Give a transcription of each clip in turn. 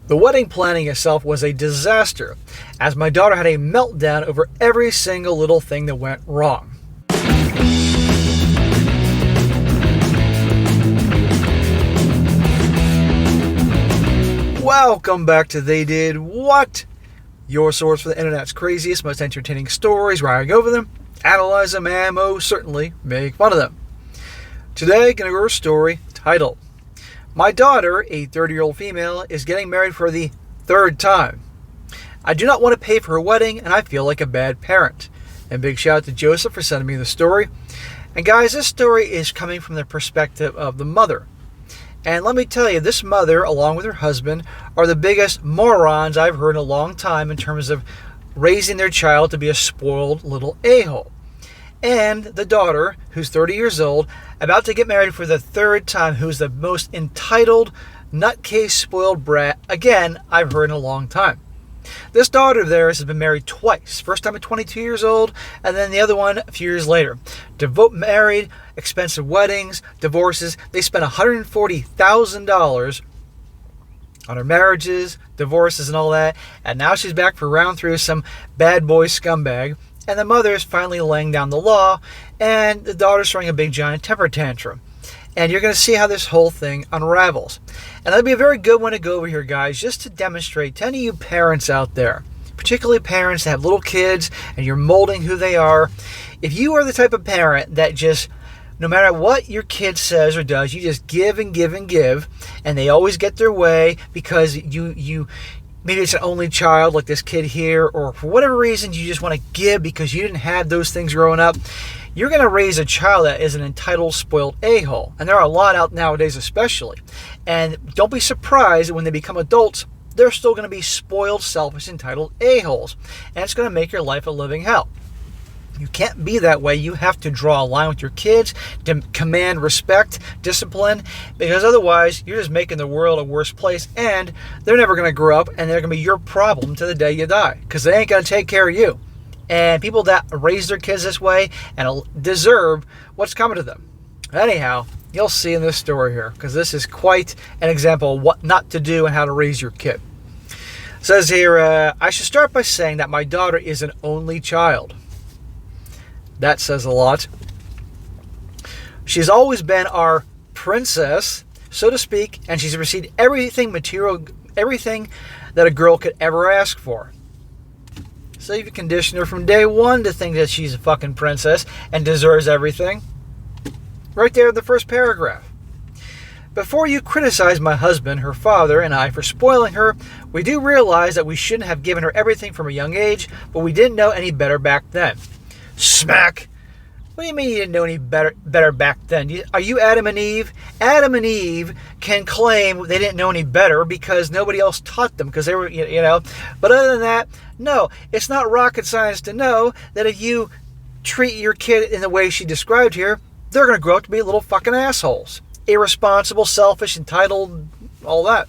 The wedding planning itself was a disaster, as my daughter had a meltdown over every single little thing that went wrong. Welcome back to They Did What? Your source for the internet's craziest, most entertaining stories, where I go over them, analyze them, and most certainly make fun of them. Today, going to go over a story titled, My Daughter, a 30-year-old female, is getting married for the third time. I do not want to pay for her wedding, and I feel like a bad parent. And big shout out to Joseph for sending me the story. And guys, this story is coming from the perspective of the mother. And let me tell you, this mother, along with her husband, are the biggest morons I've heard in a long time in terms of raising their child to be a spoiled little a-hole. And the daughter, who's 30 years old, about to get married for the third time, who's the most entitled, nutcase, spoiled brat, again, I've heard in a long time. This daughter of theirs has been married twice. First time at 22 years old, and then the other one a few years later. Married, expensive weddings, divorces. They spent $140,000 on her marriages, divorces, and all that. And now she's back for round 3 with some bad boy scumbag. And the mother is finally laying down the law, and the daughter's throwing a big giant temper tantrum. And you're going to see how this whole thing unravels. And that'll be a very good one to go over here, guys, just to demonstrate to any of you parents out there, particularly parents that have little kids and you're molding who they are. If you are the type of parent that just, no matter what your kid says or does, you just give and give and give, and they always get their way because you maybe it's an only child like this kid here, or for whatever reason you just want to give because you didn't have those things growing up, you're going to raise a child that is an entitled, spoiled a-hole. And there are a lot out nowadays especially. And don't be surprised when they become adults, they're still going to be spoiled, selfish, entitled a-holes. And it's going to make your life a living hell. You can't be that way. You have to draw a line with your kids, to command respect, discipline, because otherwise you're just making the world a worse place, and they're never going to grow up, and they're going to be your problem to the day you die, because they ain't going to take care of you. And people that raise their kids this way and deserve what's coming to them. Anyhow, you'll see in this story here, because this is quite an example of what not to do and how to raise your kid. It says here, I should start by saying that my daughter is an only child. That says a lot. She's always been our princess, so to speak, and she's received everything that a girl could ever ask for. So you condition her from day one to think that she's a fucking princess and deserves everything. Right there in the first paragraph. Before you criticize my husband, her father, and I for spoiling her, we do realize that we shouldn't have given her everything from a young age, but we didn't know any better back then. Smack! What do you mean you didn't know any better back then? Are you Adam and Eve? Adam and Eve can claim they didn't know any better because nobody else taught them, because they were, you know. But other than that, no, it's not rocket science to know that if you treat your kid in the way she described here, they're going to grow up to be little fucking assholes. Irresponsible, selfish, entitled, all that.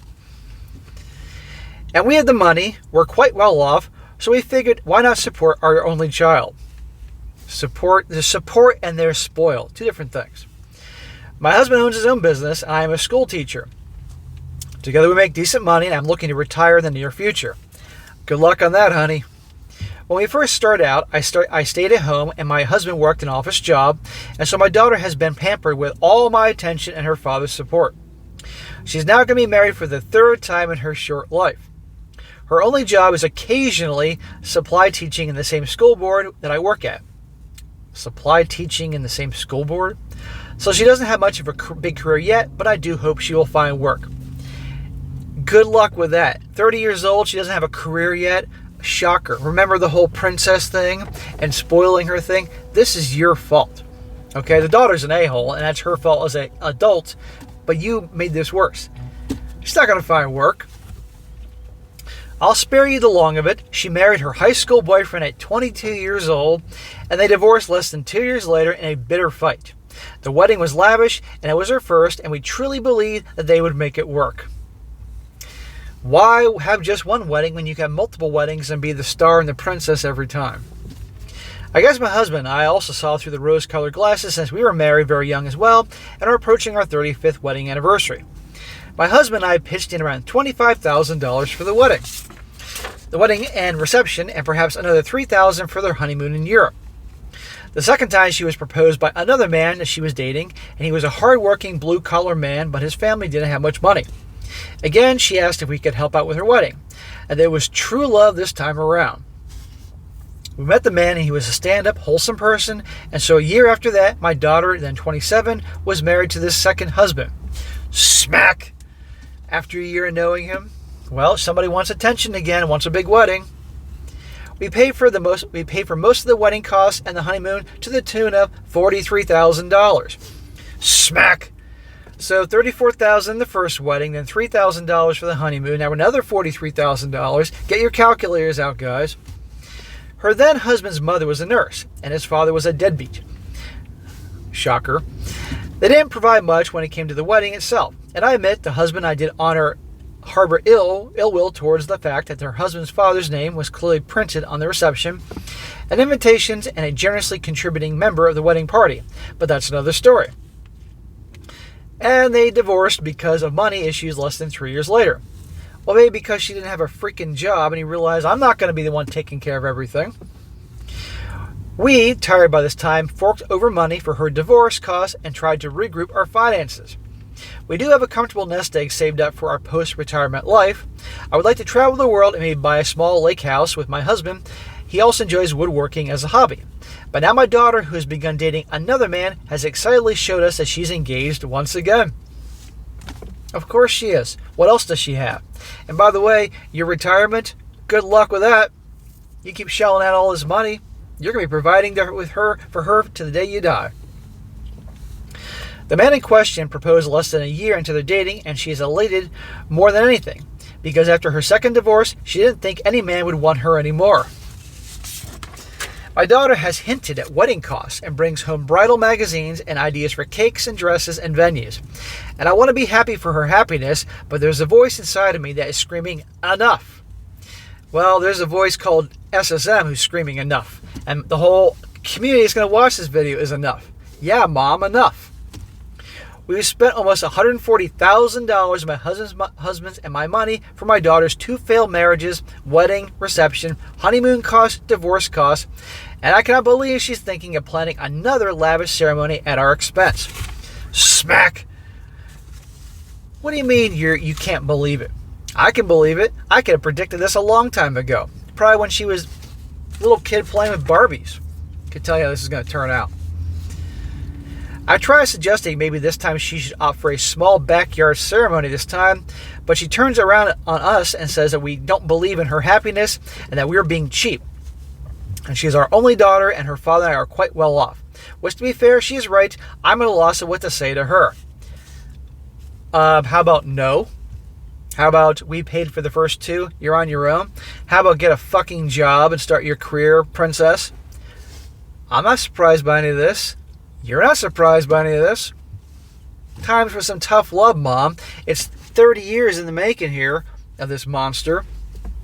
And we had the money, we're quite well off, so we figured, why not support our only child? The support and they're spoiled. Two different things. My husband owns his own business, and I am a school teacher. Together we make decent money, and I'm looking to retire in the near future. Good luck on that, honey. When we first started out, I stayed at home, and my husband worked an office job, and so my daughter has been pampered with all my attention and her father's support. She's now going to be married for the third time in her short life. Her only job is occasionally supply teaching in the same school board that I work at. Supply teaching in the same school board? So she doesn't have much of a big career yet, but I do hope she will find work. Good luck with that. 30 years old, she doesn't have a career yet. Shocker. Remember the whole princess thing and spoiling her thing? This is your fault. Okay, the daughter's an a-hole, and that's her fault as an adult, but you made this worse. She's not going to find work. I'll spare you the long of it. She married her high school boyfriend at 22 years old, and they divorced less than 2 years later in a bitter fight. The wedding was lavish, and it was her first, and we truly believed that they would make it work. Why have just one wedding when you can have multiple weddings and be the star and the princess every time? I guess my husband and I also saw through the rose-colored glasses since we were married very young as well and are approaching our 35th wedding anniversary. My husband and I pitched in around $25,000 for the wedding. The wedding and reception, and perhaps another $3,000 for their honeymoon in Europe. The second time she was proposed by another man that she was dating, and he was a hard-working blue-collar man, but his family didn't have much money. Again, she asked if we could help out with her wedding, and there was true love this time around. We met the man, and he was a stand-up, wholesome person, and so a year after that, my daughter, then 27, was married to this second husband. Smack! After a year of knowing him, well, somebody wants attention again, wants a big wedding. We paid for most of the wedding costs and the honeymoon to the tune of $43,000. Smack! So $34,000 the first wedding, then $3,000 for the honeymoon, now another $43,000. Get your calculators out, guys. Her then husband's mother was a nurse, and his father was a deadbeat. Shocker. They didn't provide much when it came to the wedding itself, and I admit the husband I did harbor ill will towards the fact that their husband's father's name was clearly printed on the reception, and invitations, and a generously contributing member of the wedding party. But that's another story. And they divorced because of money issues less than 3 years later. Well, maybe because she didn't have a freaking job, and he realized, I'm not going to be the one taking care of everything. We, tired by this time, forked over money for her divorce costs and tried to regroup our finances. We do have a comfortable nest egg saved up for our post-retirement life. I would like to travel the world and maybe buy a small lake house with my husband. He also enjoys woodworking as a hobby. But now my daughter, who has begun dating another man, has excitedly showed us that she's engaged once again. Of course she is. What else does she have? And by the way, your retirement, good luck with that. You keep shelling out all this money, you're going to be providing for her to the day you die. The man in question proposed less than a year into their dating, and she is elated more than anything, because after her second divorce, she didn't think any man would want her anymore. My daughter has hinted at wedding costs and brings home bridal magazines and ideas for cakes and dresses and venues. And I want to be happy for her happiness, but there's a voice inside of me that is screaming, enough. Well, there's a voice called SSM who's screaming enough. And the whole community is going to watch this video is enough. Yeah, Mom, enough. We've spent almost $140,000 of my husband's and my money for my daughter's 2 failed marriages, wedding, reception, honeymoon costs, divorce costs, and I cannot believe she's thinking of planning another lavish ceremony at our expense. Smack! What do you mean you can't believe it? I can believe it. I could have predicted this a long time ago. Probably when she was a little kid playing with Barbies. Could tell you how this is going to turn out. I tried suggesting maybe this time she should opt for a small backyard ceremony this time, but she turns around on us and says that we don't believe in her happiness and that we're being cheap. And she's our only daughter, and her father and I are quite well off. Which, to be fair, she is right. I'm at a loss of what to say to her. How about no? How about we paid for the first 2, you're on your own? How about get a fucking job and start your career, princess? I'm not surprised by any of this. You're not surprised by any of this. Time for some tough love, Mom. It's 30 years in the making here of this monster.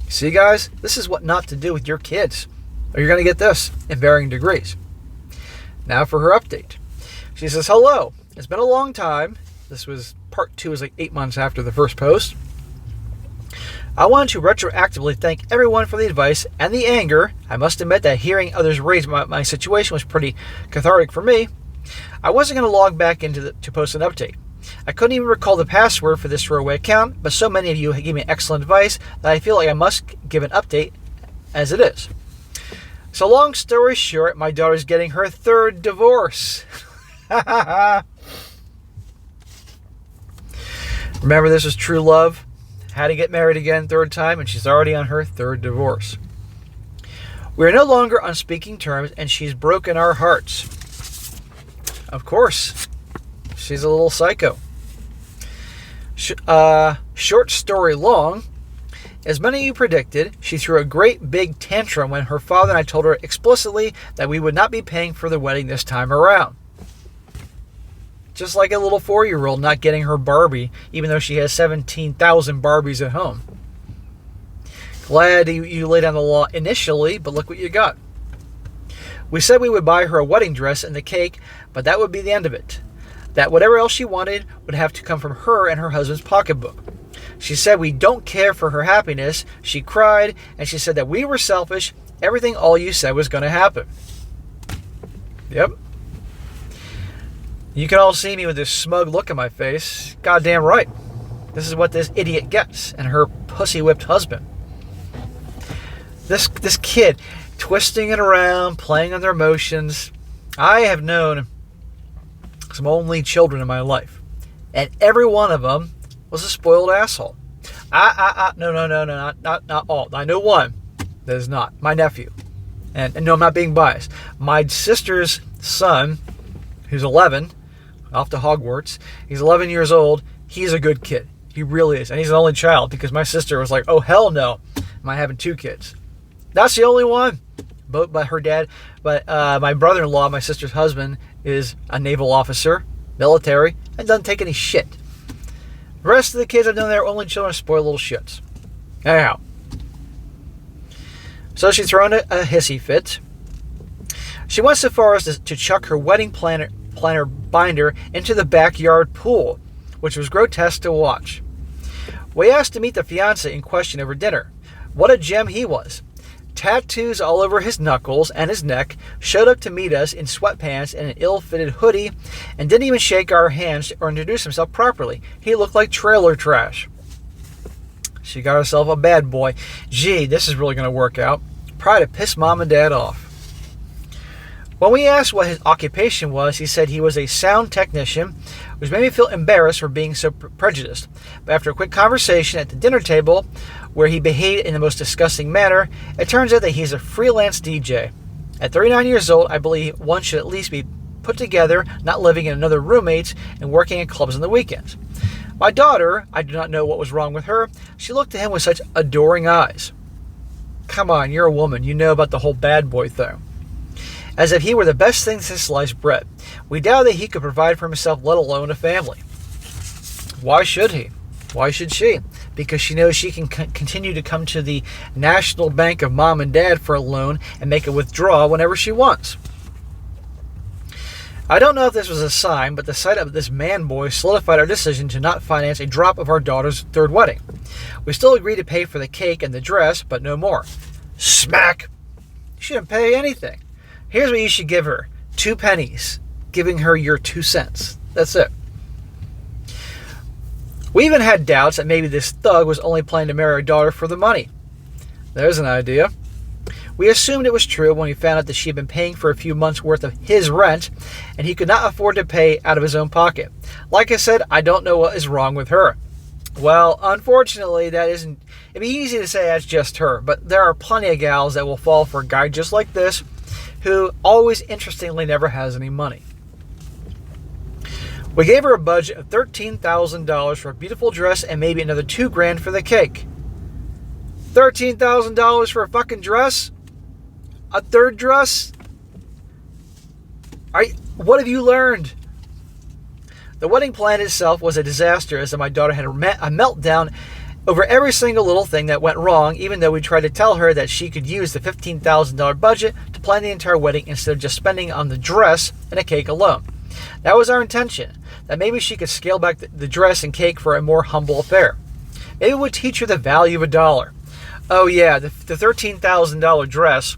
See, guys, this is what not to do with your kids, or you're going to get this in varying degrees. Now for her update. She says, hello. It's been a long time. This was part 2, is like 8 months after the first post. I want to retroactively thank everyone for the advice and the anger. I must admit that hearing others raise my situation was pretty cathartic for me. I wasn't going to log back to post an update. I couldn't even recall the password for this throwaway account, but so many of you gave me excellent advice that I feel like I must give an update as it is. So long story short, my daughter's getting her 3rd divorce. Remember, this was true love. Had to get married again 3rd time, and she's already on her 3rd divorce. We are no longer on speaking terms, and she's broken our hearts. Of course, she's a little psycho. Short story long, as many of you predicted, she threw a great big tantrum when her father and I told her explicitly that we would not be paying for the wedding this time around. Just like a little 4-year-old not getting her Barbie, even though she has 17,000 Barbies at home. Glad you laid down the law initially, but look what you got. We said we would buy her a wedding dress and the cake, but that would be the end of it. that whatever else she wanted would have to come from her and her husband's pocketbook. She said we don't care for her happiness. She cried, and she said that we were selfish. Everything all you said was going to happen. Yep. You can all see me with this smug look on my face. Goddamn right. This is what this idiot gets, and her pussy-whipped husband. This kid, twisting it around, playing on their emotions. I have known some only children in my life, and every one of them was a spoiled asshole. No, not all. I know one that is not. My nephew. And no, I'm not being biased. My sister's son, who's 11, off to Hogwarts. He's 11 years old. He's a good kid. He really is. And he's an only child because my sister was like, oh, hell no. Am I having 2 kids? That's the only one. But her dad, my brother-in-law, my sister's husband, is a naval officer, military, and doesn't take any shit. The rest of the kids I've known, their only children, spoiled little shits. Anyhow. So she's thrown a hissy fit. She went so far as to chuck her wedding planner binder into the backyard pool, which was grotesque to watch. We asked to meet the fiancé in question over dinner. What a gem he was. Tattoos all over his knuckles and his neck, showed up to meet us in sweatpants and an ill-fitted hoodie, and didn't even shake our hands or introduce himself properly. He looked like trailer trash. She got herself a bad boy. Gee, this is really going to work out. Probably to piss mom and dad off. When we asked what his occupation was, he said he was a sound technician, which made me feel embarrassed for being so prejudiced. But after a quick conversation at the dinner table, where he behaved in the most disgusting manner, it turns out that he's a freelance DJ. At 39 years old, I believe one should at least be put together, not living in another roommates and working in clubs on the weekends. My daughter, I do not know what was wrong with her. She looked at him with such adoring eyes. Come on, you're a woman. You know about the whole bad boy thing. As if he were the best thing since sliced bread. We doubt that he could provide for himself, let alone a family. Why should he? Why should she? Because she knows she can continue to come to the National Bank of Mom and Dad for a loan and make a withdrawal whenever she wants. I don't know if this was a sign, but the sight of this man boy solidified our decision to not finance a drop of our daughter's 3rd wedding. We still agreed to pay for the cake and the dress, but no more. Smack! You shouldn't pay anything. Here's what you should give her. 2 pennies. Giving her your 2 cents. That's it. We even had doubts that maybe this thug was only planning to marry our daughter for the money. There's an idea. We assumed it was true when we found out that she had been paying for a few months' worth of his rent, and he could not afford to pay out of his own pocket. Like I said, I don't know what is wrong with her. Well, unfortunately, that isn't... It'd be easy to say that's just her, but there are plenty of gals that will fall for a guy just like this, who always, interestingly, never has any money. We gave her a budget of $13,000 for a beautiful dress and maybe another $2,000 for the cake. $13,000 for a fucking dress? A 3rd dress? What have you learned? The wedding plan itself was a disaster, as my daughter had a meltdown over every single little thing that went wrong, even though we tried to tell her that she could use the $15,000 budget to plan the entire wedding instead of just spending on the dress and a cake alone. That was our intention, that maybe she could scale back the dress and cake for a more humble affair. Maybe it would teach her the value of $1. Oh yeah, the $13,000 dress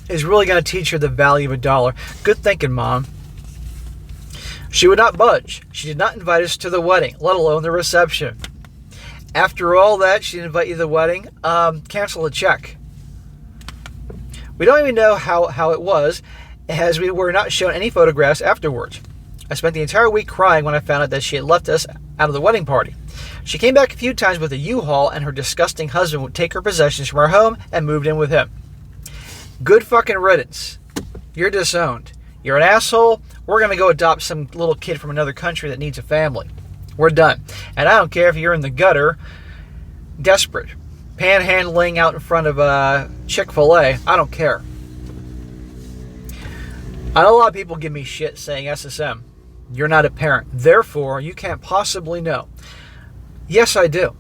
is really going to teach her the value of $1. Good thinking, Mom. She would not budge. She did not invite us to the wedding, let alone the reception. After all that, she didn't invite you to the wedding. Cancel the check. We don't even know how it was, as we were not shown any photographs afterwards. I spent the entire week crying when I found out that she had left us out of the wedding party. She came back a few times with a U-Haul, and her disgusting husband would take her possessions from our home and moved in with him. Good fucking riddance. You're disowned. You're an asshole. We're going to go adopt some little kid from another country that needs a family. We're done. And I don't care if you're in the gutter, desperate, panhandling out in front of Chick-fil-A. I don't care. I know a lot of people give me shit saying, SSM, you're not a parent. Therefore, you can't possibly know. Yes, I do.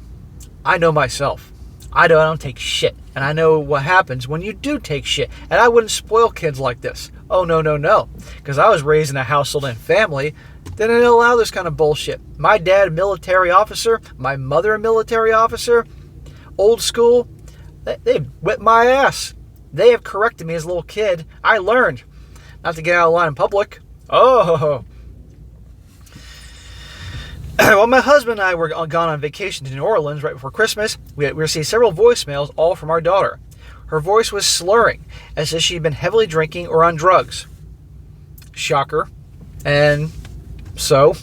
I know myself. I don't take shit. And I know what happens when you do take shit. And I wouldn't spoil kids like this. Oh, no, no, no. Because I was raised in a household and family that didn't allow this kind of bullshit. My dad, a military officer. My mother, a military officer. Old school. They whipped my ass. They have corrected me as a little kid. I learned not to get out of line in public. Oh. Well, my husband and I were gone on vacation to New Orleans right before Christmas. We received several voicemails, all from our daughter. Her voice was slurring, as if she'd been heavily drinking or on drugs. Shocker. And so,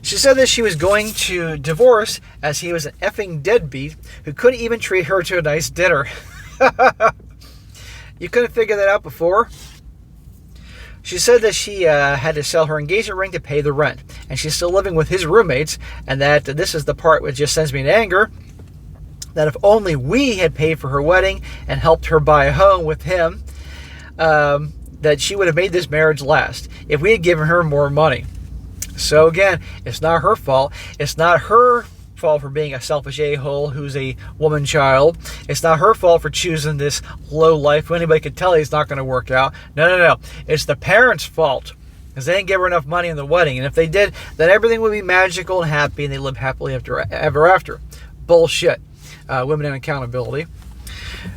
she said that she was going to divorce as he was an effing deadbeat who couldn't even treat her to a nice dinner. You couldn't figure that out before? She said that she had to sell her engagement ring to pay the rent, and she's still living with his roommates, and that this is the part which just sends me to anger, that if only we had paid for her wedding and helped her buy a home with him, that she would have made this marriage last if we had given her more money. So again, it's not her fault. It's not her fault for being a selfish a-hole who's a woman child. It's not her fault for choosing this low life who anybody could tell he's not going to work out. No. It's the parents' fault because they didn't give her enough money in the wedding. And if they did, then everything would be magical and happy and they live happily ever after. Bullshit. Women and accountability.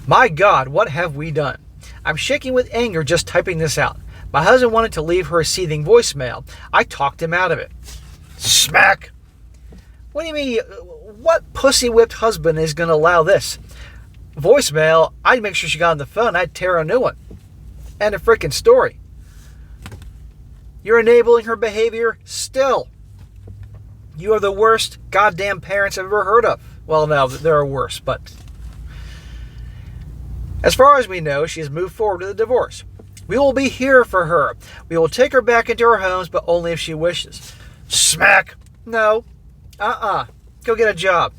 My God, what have we done? I'm shaking with anger just typing this out. My husband wanted to leave her a seething voicemail. I talked him out of it. Smack! What do you mean? What pussy-whipped husband is going to allow this? Voicemail, I'd make sure she got on the phone. I'd tear a new one. End of freaking story. You're enabling her behavior still. You are the worst goddamn parents I've ever heard of. Well, no, there are worse, but... As far as we know, she has moved forward with a divorce. We will be here for her. We will take her back into our homes, but only if she wishes. Smack! No. Go get a job.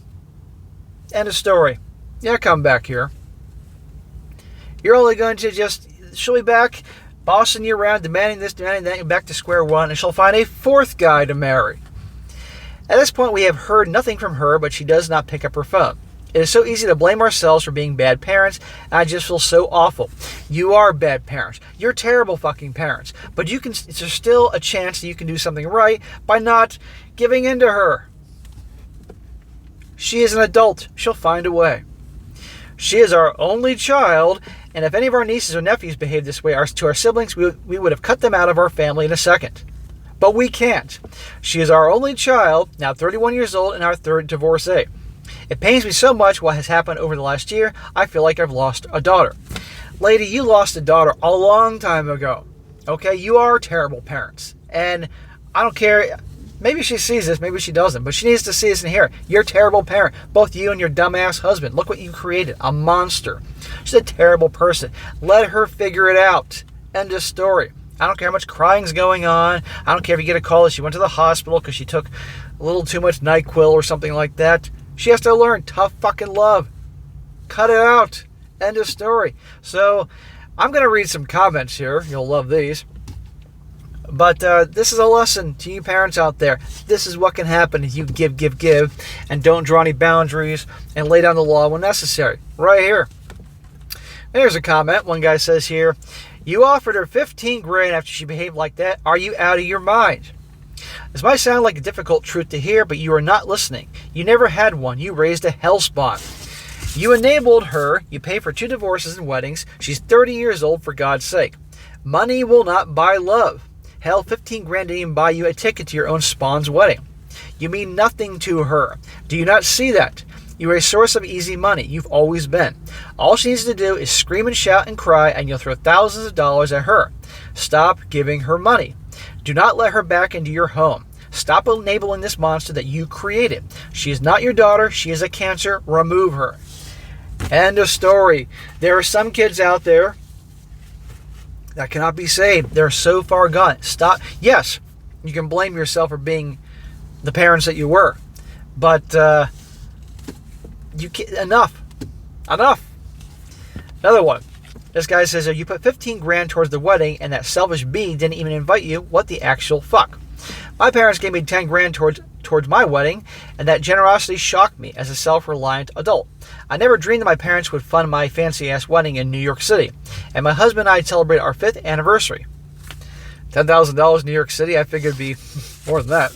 End of story. Yeah, come back here. You're only going to she'll be back, bossing you around, demanding this, demanding that, and back to square one, and she'll find a fourth guy to marry. At this point, we have heard nothing from her, but she does not pick up her phone. It is so easy to blame ourselves for being bad parents, and I just feel so awful. You are bad parents. You're terrible fucking parents. But there's still a chance that you can do something right by not giving in to her. She is an adult. She'll find a way. She is our only child, and if any of our nieces or nephews behaved this way to our siblings, we would have cut them out of our family in a second. But we can't. She is our only child, now 31 years old, and our third divorcee. It pains me so much what has happened over the last year. I feel like I've lost a daughter. Lady, you lost a daughter a long time ago. Okay? You are terrible parents. And I don't care. Maybe she sees this, maybe she doesn't. But she needs to see this and hear it. You're a terrible parent. Both you and your dumbass husband. Look what you created. A monster. She's a terrible person. Let her figure it out. End of story. I don't care how much crying's going on. I don't care if you get a call that she went to the hospital because she took a little too much NyQuil or something like that. She has to learn tough fucking love. Cut it out. End of story. So, I'm going to read some comments here. You'll love these. But this is a lesson to you parents out there. This is what can happen if you give, and don't draw any boundaries and lay down the law when necessary. Right here. There's a comment. One guy says here, you offered her 15 grand after she behaved like that. Are you out of your mind? This might sound like a difficult truth to hear, but you are not listening. You never had one. You raised a hellspawn. You enabled her. You paid for 2 divorces and weddings. She's 30 years old, for God's sake. Money will not buy love. Hell, 15 grand didn't even buy you a ticket to your own spawn's wedding. You mean nothing to her. Do you not see that? You are a source of easy money. You've always been. All she needs to do is scream and shout and cry, and you'll throw thousands of dollars at her. Stop giving her money. Do not let her back into your home. Stop enabling this monster that you created. She is not your daughter. She is a cancer. Remove her. End of story. There are some kids out there that cannot be saved. They're so far gone. Stop. Yes, you can blame yourself for being the parents that you were. But you can't, enough. Another one. This guy says, you put 15 grand towards the wedding and that selfish bee didn't even invite you. What the actual fuck? My parents gave me 10 grand towards towards my wedding, and that generosity shocked me as a self-reliant adult. I never dreamed that my parents would fund my fancy-ass wedding in New York City, and my husband and I celebrated our 5th anniversary. $10,000 in New York City, I figured it'd be more than that.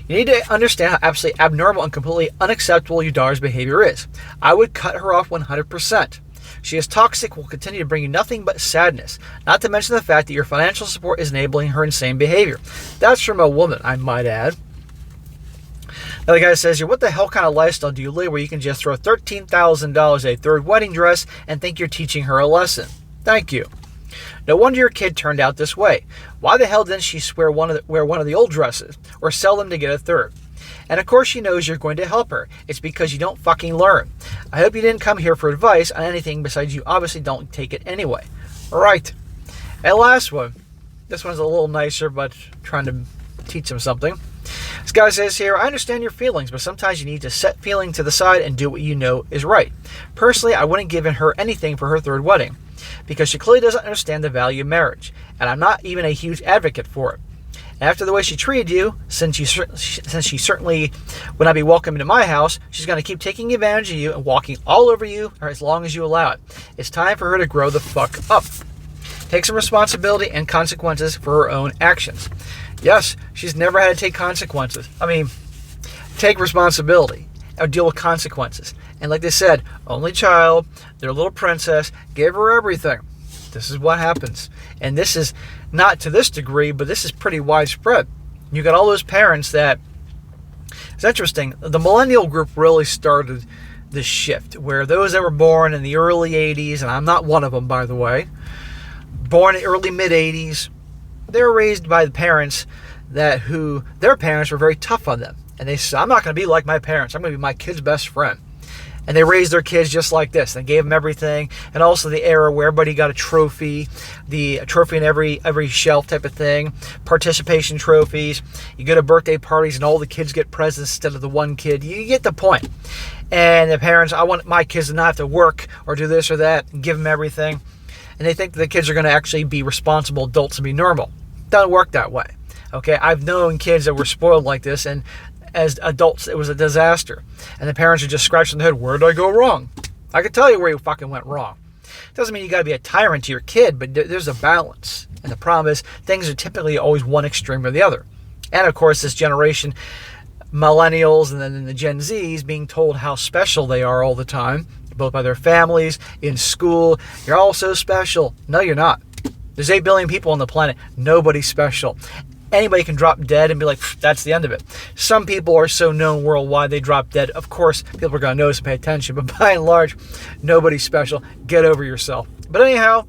You need to understand how absolutely abnormal and completely unacceptable your daughter's behavior is. I would cut her off 100%. She is toxic, will continue to bring you nothing but sadness, not to mention the fact that your financial support is enabling her insane behavior. That's from a woman, I might add. Now the guy says here, what the hell kind of lifestyle do you live where you can just throw $13,000 at a third wedding dress and think you're teaching her a lesson? Thank you. No wonder your kid turned out this way. Why the hell didn't she wear one of the old dresses or sell them to get a third? And of course she knows you're going to help her. It's because you don't fucking learn. I hope you didn't come here for advice on anything besides you obviously don't take it anyway. All right. And last one. This one's a little nicer, but trying to teach them something. This guy says here, I understand your feelings, but sometimes you need to set feeling to the side and do what you know is right. Personally, I wouldn't give her anything for her third wedding because she clearly doesn't understand the value of marriage, and I'm not even a huge advocate for it. After the way she treated you, since she certainly would not be welcome into my house, she's going to keep taking advantage of you and walking all over you as long as you allow it. It's time for her to grow the fuck up. Take some responsibility and consequences for her own actions. Yes, she's never had to take consequences. Take responsibility or deal with consequences. And like they said, only child, their little princess, gave her everything. This is what happens. And this is not to this degree, but this is pretty widespread. You got all those parents that, it's interesting, the millennial group really started this shift, where those that were born in the early 80s, and I'm not one of them, by the way, born in the early mid-80s, they were raised by the parents who their parents were very tough on them. And they said, I'm not going to be like my parents. I'm going to be my kid's best friend. And they raised their kids just like this. They gave them everything. And also the era where everybody got a trophy in every shelf type of thing. Participation trophies. You go to birthday parties and all the kids get presents instead of the one kid. You get the point. And the parents, I want my kids to not have to work or do this or that and give them everything. And they think that the kids are going to actually be responsible adults and be normal. It doesn't work that way. Okay, I've known kids that were spoiled like this, and as adults, it was a disaster. And the parents are just scratching their head, where did I go wrong? I can tell you where you fucking went wrong. It doesn't mean you got to be a tyrant to your kid, but there's a balance. And the problem is, things are typically always one extreme or the other. And of course, this generation, millennials and then the Gen Zs, being told how special they are all the time, both by their families, in school. You're all so special. No, you're not. There's 8 billion people on the planet. Nobody's special. Anybody can drop dead and be like, that's the end of it. Some people are so known worldwide, they drop dead. Of course, people are going to notice and pay attention, but by and large, nobody's special. Get over yourself. But anyhow,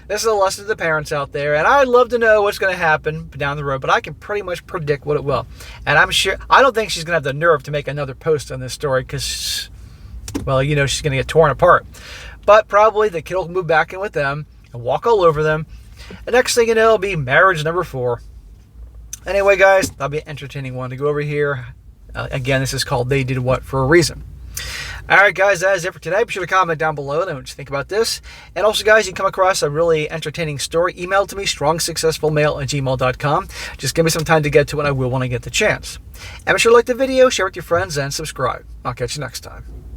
this is a lesson to the parents out there, and I'd love to know what's going to happen down the road, but I can pretty much predict what it will. And I'm sure, I don't think she's going to have the nerve to make another post on this story because, well, she's going to get torn apart. But probably the kid will move back in with them and walk all over them. The next thing you know, it'll be marriage number 4. Anyway, guys, that'll be an entertaining one to go over here. Again, this is called They Did What for a Reason. All right, guys, that is it for today. Be sure to comment down below and what you think about this. And also, guys, you come across a really entertaining story, email to me, strongsuccessfulmale@gmail.com. Just give me some time to get to it, and I will when I get the chance. And be sure to like the video, share it with your friends, and subscribe. I'll catch you next time.